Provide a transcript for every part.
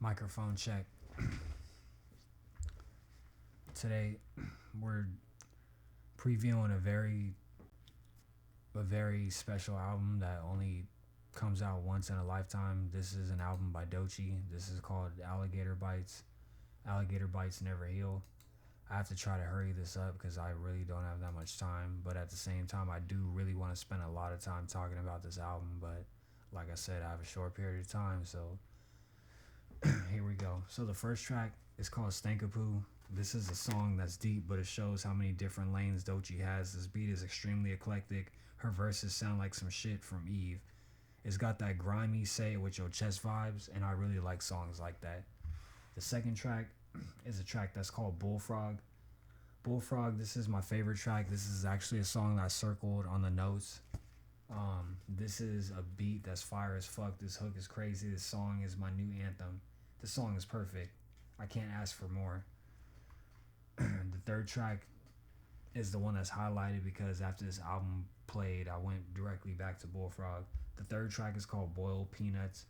Microphone check. Today we're previewing a very special album that only comes out once in a lifetime. This is an album by Doechii. This is called Alligator Bites. Alligator Bites Never Heal. I have to try to hurry this up because I really don't have that much time, but at the same time I do really want to spend a lot of time talking about this album, but like I said, I have a short period of time, so here we go. So the first track is called Stankapoo. This is a song that's deep, but it shows how many different lanes Doechii has. This beat is extremely eclectic. Her verses sound like some shit from Eve. It's got that grimy say it with your chest vibes, and I really like songs like that. The second track is a track that's called Bullfrog. Bullfrog, this is my favorite track. This is actually a song that I circled on the notes. This is a beat that's fire as fuck. This hook is crazy. This song is my new anthem. This song is perfect. I can't ask for more. The third track is the one that's highlighted because after this album played, I went directly back to Bullfrog. The third track is called Boiled Peanuts.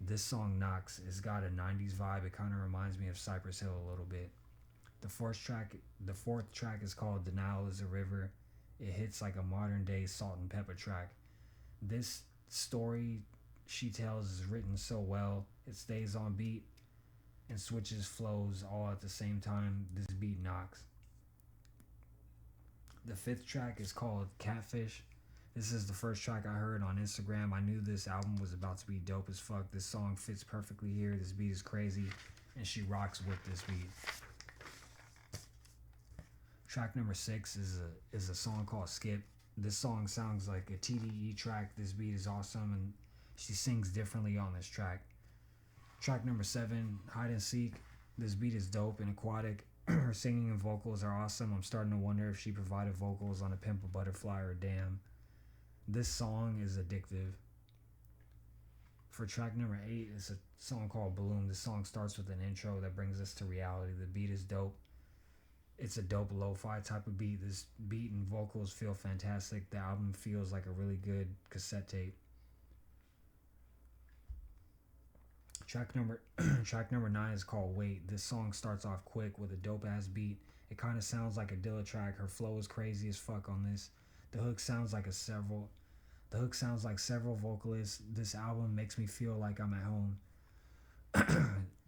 This song knocks. It's got a 90s vibe. It kind of reminds me of Cypress Hill a little bit. The fourth track is called Denial is a River. It hits like a modern day salt and pepper track. This story she tells is written so well. It stays on beat and switches flows all at the same time. This beat knocks. The fifth track is called Catfish. This is the first track I heard on Instagram. I knew this album was about to be dope as fuck. This song fits perfectly here. This beat is crazy, and she rocks with this beat. Track number 6 is a song called Skip. This song sounds like a TDE track. This beat is awesome, and she sings differently on this track. Track number 7, Hide and Seek. This beat is dope and aquatic. Her singing and vocals are awesome. I'm starting to wonder if she provided vocals on A Pimp a Butterfly or Damn. This song is addictive. For track number 8, it's a song called Bloom. This song starts with an intro that brings us to reality. The beat is dope. It's a dope lo-fi type of beat. This beat and vocals feel fantastic. The album feels like a really good cassette tape. Track number 9 is called Wait. This song starts off quick with a dope ass beat. It kind of sounds like a Dilla track. Her flow is crazy as fuck on this. The hook sounds like several vocalists. This album makes me feel like I'm at home.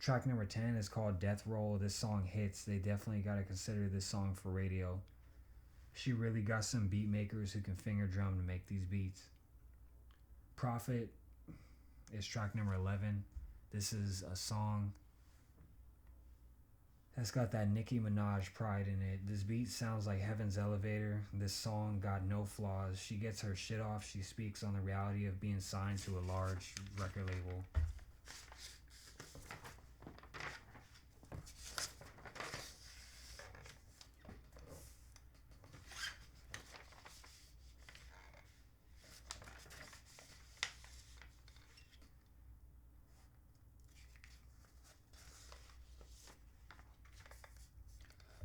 Track number 10 is called Death Roll. This song hits. They definitely got to consider this song for radio. She really got some beat makers who can finger drum to make these beats. Prophet is track number 11. This is a song that's got that Nicki Minaj pride in it. This beat sounds like Heaven's Elevator. This song got no flaws. She gets her shit off. She speaks on the reality of being signed to a large record label.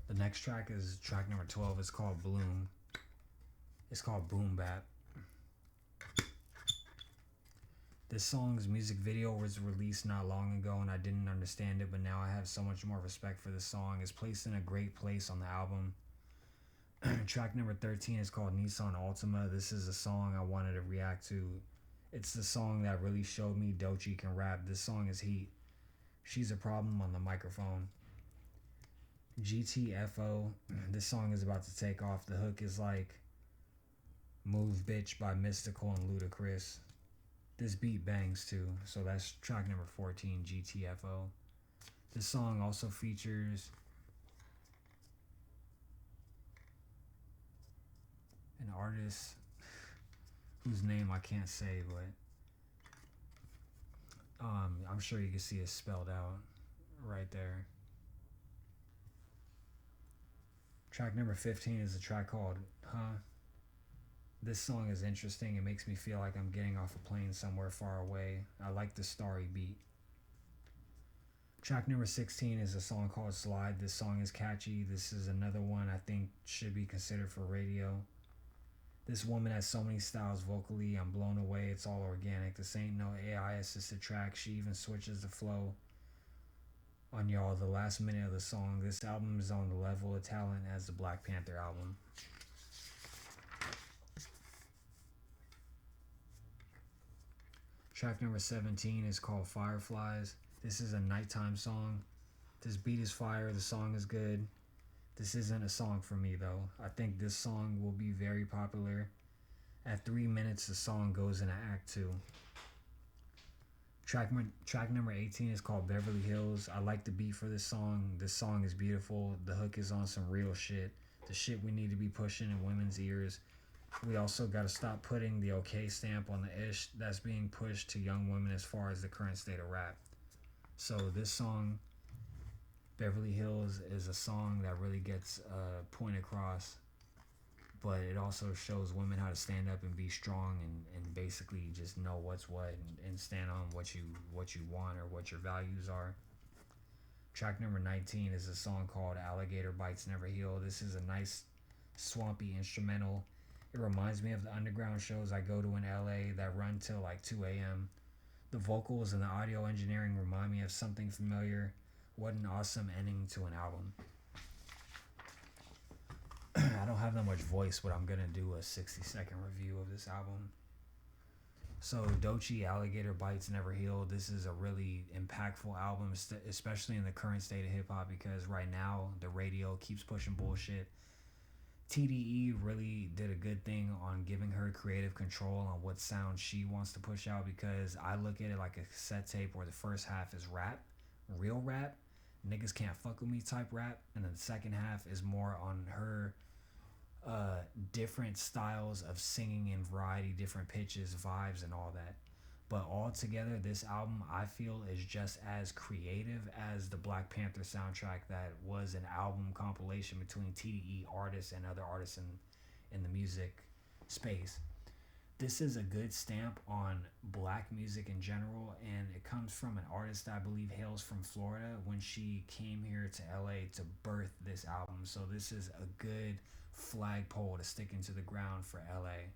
The next track is track number 12. It's called Bloom. It's called Boom Bap. This song's music video was released not long ago and I didn't understand it, but now I have so much more respect for this song. It's placed in a great place on the album. Track number 13 is called Nissan Altima. This is a song I wanted to react to. It's the song that really showed me Doechii can rap. This song is heat. She's a problem on the microphone. GTFO. This song is about to take off. The hook is like Move Bitch by Mystical and Ludacris. This beat bangs too. So that's track number 14, GTFO. This song also features an artist whose name I can't say, but I'm sure you can see it spelled out right there. Track number 15 is a track called Huh. This song is interesting. It makes me feel like I'm getting off a plane somewhere far away. I like the starry beat. Track number 16 is a song called Slide. This song is catchy. This is another one I think should be considered for radio. This woman has so many styles vocally. I'm blown away. It's all organic. This ain't no AI assisted track. She even switches the flow. on y'all the last minute of the song. This album is on the level of talent as the Black Panther album. Track number 17 is called Fireflies. This is a nighttime song. This beat is fire, the song is good. This isn't a song for me though. I think this song will be very popular. At 3 minutes, the song goes into Act 2. Track number 18 is called Beverly Hills. I like the beat for this song. This song is beautiful. The hook is on some real shit. The shit we need to be pushing in women's ears. We also got to stop putting the okay stamp on the ish that's being pushed to young women as far as the current state of rap. So this song, Beverly Hills, is a song that really gets a point across, but it also shows women how to stand up and be strong and basically just know what's what and stand on what you want or what your values are. Track number 19 is a song called Alligator Bites Never Heal. This is a nice swampy instrumental. It reminds me of the underground shows I go to in LA that run till like 2 a.m. The vocals and the audio engineering remind me of something familiar. What an awesome ending to an album. I don't have that much voice, but I'm gonna do a 60-second review of this album. So Doechii-Alligator Bites Never Heal. This is a really impactful album, especially in the current state of hip hop, because right now the radio keeps pushing bullshit. TDE really did a good thing on giving her creative control on what sound she wants to push out, because I look at it like a cassette tape where the first half is rap, real rap, niggas can't fuck with me type rap, and then the second half is more on her different styles of singing in variety, different pitches, vibes, and all that. But all together, this album I feel is just as creative as the Black Panther soundtrack, that was an album compilation between TDE artists and other artists in the music space. This is a good stamp on black music in general, and it comes from an artist that I believe hails from Florida when she came here to LA to birth this album. So this is a good flagpole to stick into the ground for LA.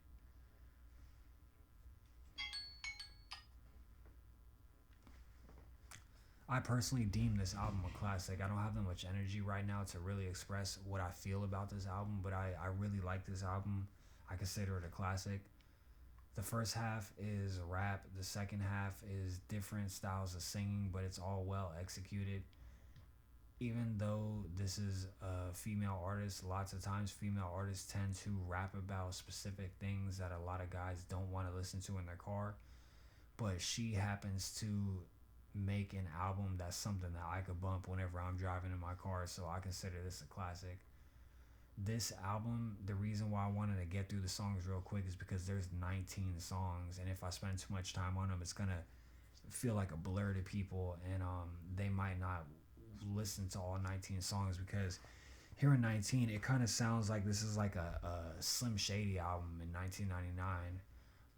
I personally deem this album a classic. I don't have that much energy right now to really express what I feel about this album, but I really like this album. I consider it a classic. The first half is rap, the second half is different styles of singing, but it's all well executed. Even though this is a female artist, lots of times female artists tend to rap about specific things that a lot of guys don't want to listen to in their car. But she happens to make an album that's something that I could bump whenever I'm driving in my car, so I consider this a classic. This album, the reason why I wanted to get through the songs real quick is because there's 19 songs, and if I spend too much time on them, it's gonna feel like a blur to people, and they might not listen to all 19 songs, because here in 19, it kind of sounds like this is like a Slim Shady album in 1999.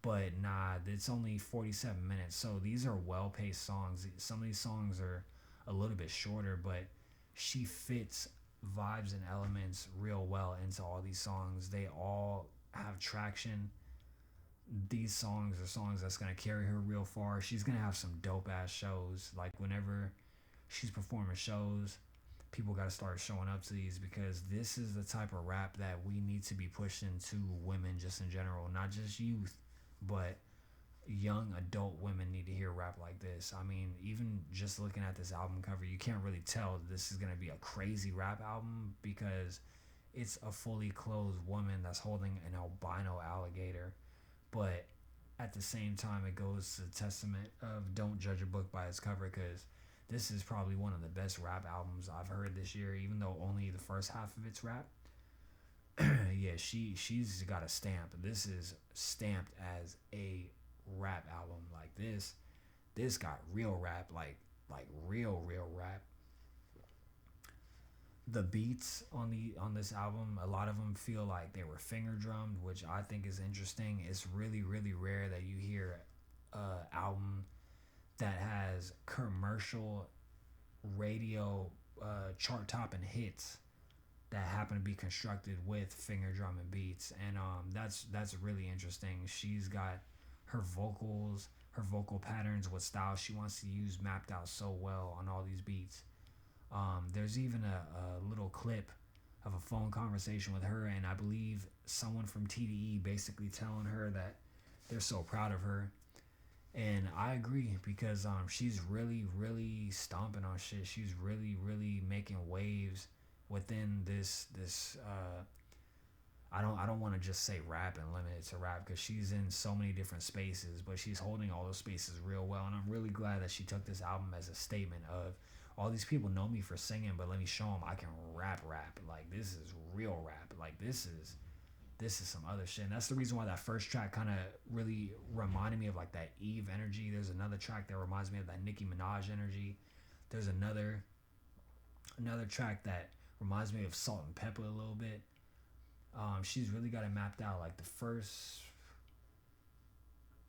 But nah, it's only 47 minutes, so these are well-paced songs. Some of these songs are a little bit shorter, but she fits vibes and elements real well into all these songs. They all have traction. These songs are songs that's gonna carry her real far. She's gonna have some dope ass shows. Like whenever she's performing shows, people gotta start showing up to these, because this is the type of rap that we need to be pushing to women just in general, not just youth, but young adult women need to hear rap like this. I mean, even just looking at this album cover, you can't really tell that this is going to be a crazy rap album, because it's a fully clothed woman that's holding an albino alligator. But at the same time, it goes to the testament of don't judge a book by its cover, because this is probably one of the best rap albums I've heard this year, even though only the first half of it's rap. Yeah, she's got a stamp. This is stamped as a rap album. Like this got real rap, like real rap. The beats on this album, a lot of them feel like they were finger drummed, which I think is interesting. It's really rare that you hear a album that has commercial radio chart topping hits that happen to be constructed with finger drum and beats, and that's really interesting. She's got her vocals, her vocal patterns, what style she wants to use mapped out so well on all these beats. There's even a little clip of a phone conversation with her, and I believe someone from TDE basically telling her that they're so proud of her. And I agree because she's really really stomping on shit. She's really really making waves within this I don't want to just say rap and limit it to rap because she's in so many different spaces, but she's holding all those spaces real well. And I'm really glad that she took this album as a statement of all these people know me for singing, but let me show them I can rap. Like this is real rap. Like this is some other shit. And that's the reason why that first track kind of really reminded me of like that Eve energy. There's another track that reminds me of that Nicki Minaj energy. There's another track that reminds me of Salt and Pepper a little bit. She's really got it mapped out. Like the first,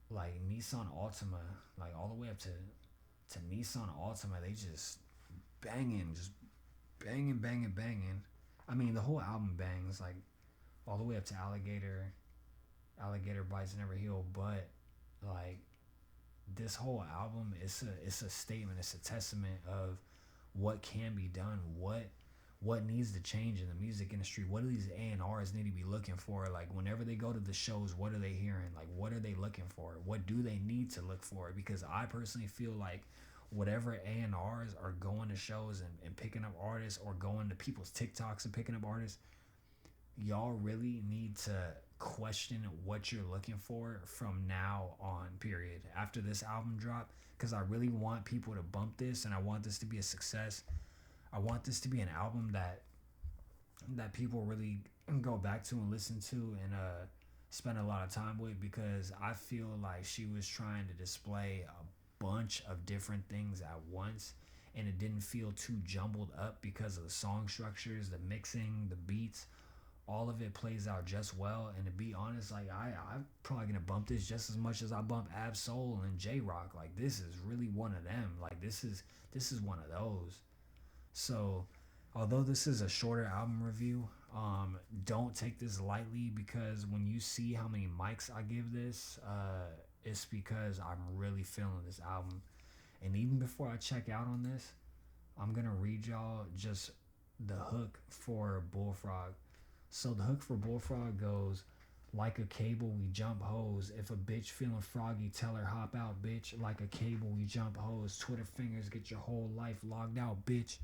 like Nissan Altima, like all the way up to Nissan Altima, they just banging. I mean, the whole album bangs, like all the way up to Alligator Bites Never Heal. But like this whole album, it's a statement. It's a testament of what can be done, what needs to change in the music industry. What do these A&Rs need to be looking for? Like whenever they go to the shows, what are they hearing? Like what are they looking for? What do they need to look for? Because I personally feel like whatever A&Rs are going to shows and picking up artists, or going to people's TikToks and picking up artists, y'all really need to question what you're looking for from now on, period, after this album drop. Because I really want people to bump this, and I want this to be a success. I want this to be an album that people really go back to and listen to and spend a lot of time with, because I feel like she was trying to display a bunch of different things at once, and it didn't feel too jumbled up because of the song structures, the mixing, the beats. All of it plays out just well. And to be honest, like I'm probably gonna bump this just as much as I bump Ab Soul and J Rock. Like this is really one of them. Like this is one of those. So, although this is a shorter album review, don't take this lightly, because when you see how many mics I give this, it's because I'm really feeling this album. And even before I check out on this, I'm gonna read y'all just the hook for Bullfrog. So the hook for Bullfrog goes, like a cable we jump hose. If a bitch feeling froggy, tell her hop out, bitch. Like a cable we jump hose. Twitter fingers get your whole life logged out, bitch.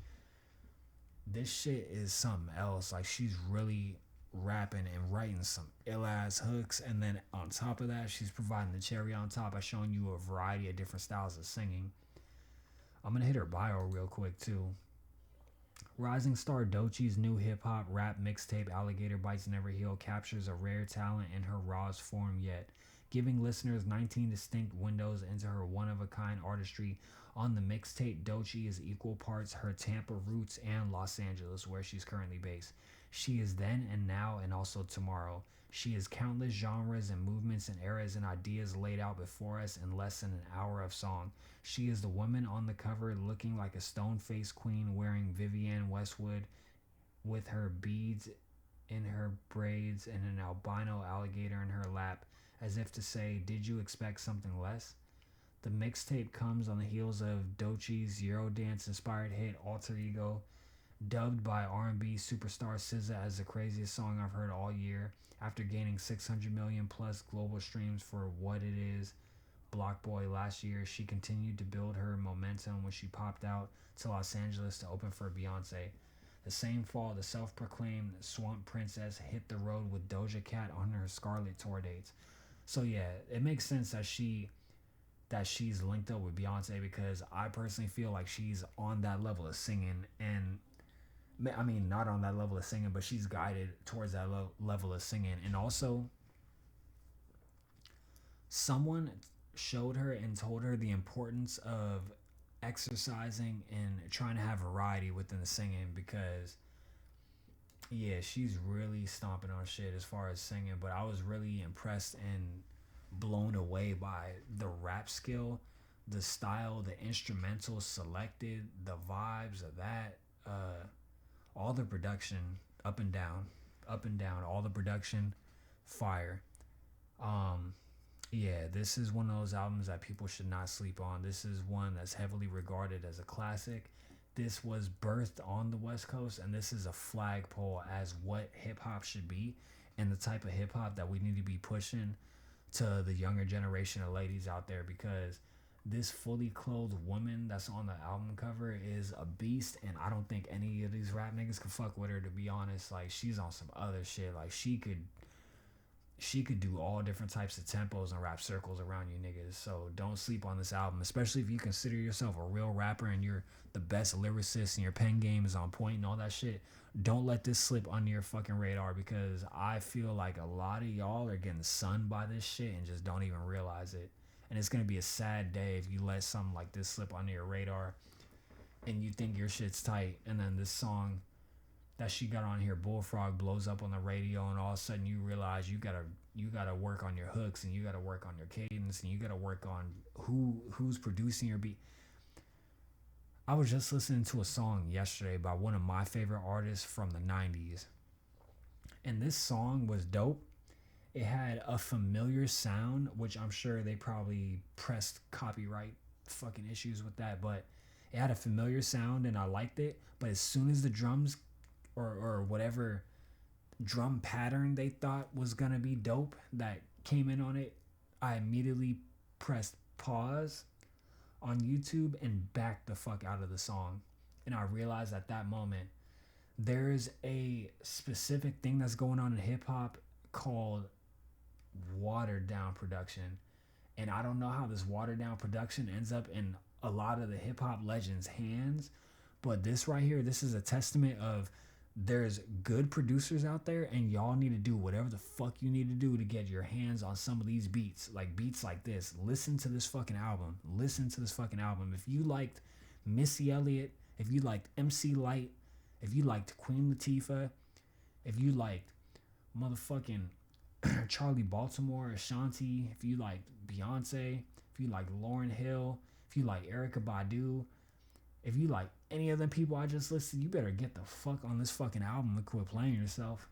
This shit is something else. Like she's really rapping and writing some ill ass hooks, and then on top of that, she's providing the cherry on top by showing you a variety of different styles of singing. I'm gonna hit her bio real quick too. Rising star Doechii's new hip hop rap mixtape Alligator Bites Never Heal captures a rare talent in her rawest form yet, giving listeners 19 distinct windows into her one of a kind artistry. On the mixtape, Doechii is equal parts her Tampa roots and Los Angeles, where she's currently based. She is then and now and also tomorrow. She is countless genres and movements and eras and ideas laid out before us in less than an hour of song. She is the woman on the cover looking like a stone-faced queen wearing Vivienne Westwood with her beads in her braids and an albino alligator in her lap, as if to say, did you expect something less? The mixtape comes on the heels of Doechii's Eurodance inspired hit Alter Ego, dubbed by R&B superstar SZA as the craziest song I've heard all year. After gaining 600 million plus global streams for What It Is, Block Boy last year, she continued to build her momentum when she popped out to Los Angeles to open for Beyonce. The same fall, the self-proclaimed Swamp Princess hit the road with Doja Cat on her Scarlet tour dates. So yeah, it makes sense that she's linked up with Beyonce, because I personally feel like she's on that level of singing. And I mean, not on that level of singing, but she's guided towards that level of singing. And also, someone showed her and told her the importance of exercising and trying to have variety within the singing, because yeah, she's really stomping on shit as far as singing. But I was really impressed and blown away by the rap skill, the style, the instrumentals selected, the vibes of that, all the production, up and down, all the production, fire. Yeah, this is one of those albums that people should not sleep on. This is one that's heavily regarded as a classic, this was birthed on the West Coast, and this is a flagpole as what hip hop should be, and the type of hip hop that we need to be pushing to the younger generation of ladies out there, because this fully clothed woman that's on the album cover is a beast, and I don't think any of these rap niggas can fuck with her, to be honest. Like, she's on some other shit. Like, she could do all different types of tempos and rap circles around you niggas. So don't sleep on this album, especially if you consider yourself a real rapper and you're the best lyricist and your pen game is on point and all that shit. Don't let this slip under your fucking radar, because I feel like a lot of y'all are getting sunned by this shit and just don't even realize it. And it's gonna be a sad day if you let something like this slip under your radar and you think your shit's tight, and then this song that she got on here, Bullfrog, blows up on the radio, and all of a sudden you realize you gotta work on your hooks, and you gotta work on your cadence, and you gotta work on who's producing your beat. I was just listening to a song yesterday by one of my favorite artists from the 90s, and this song was dope. It had a familiar sound, which I'm sure they probably pressed copyright fucking issues with that, but it had a familiar sound and I liked it. But as soon as the drums or whatever drum pattern they thought was gonna be dope that came in on it, I immediately pressed pause on YouTube and backed the fuck out of the song. And I realized at that moment there's a specific thing that's going on in hip hop called watered down production, and I don't know how this watered down production ends up in a lot of the hip hop legends' hands, but this right here, this is a testament of there's good producers out there, and y'all need to do whatever the fuck you need to do to get your hands on some of these beats like this. Listen to this fucking album. If you liked Missy Elliott, if you liked MC Light, if you liked Queen Latifah, if you liked motherfucking Charlie Baltimore, Ashanti, if you like Beyonce, if you like Lauryn Hill, if you like Erykah Badu, if you like any of them people I just listed, you better get the fuck on this fucking album and quit playing yourself.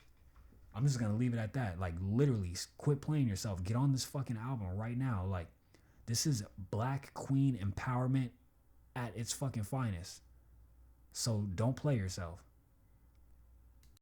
I'm just gonna leave it at that. Like, literally, quit playing yourself. Get on this fucking album right now. Like, this is Black Queen empowerment at its fucking finest. So don't play yourself.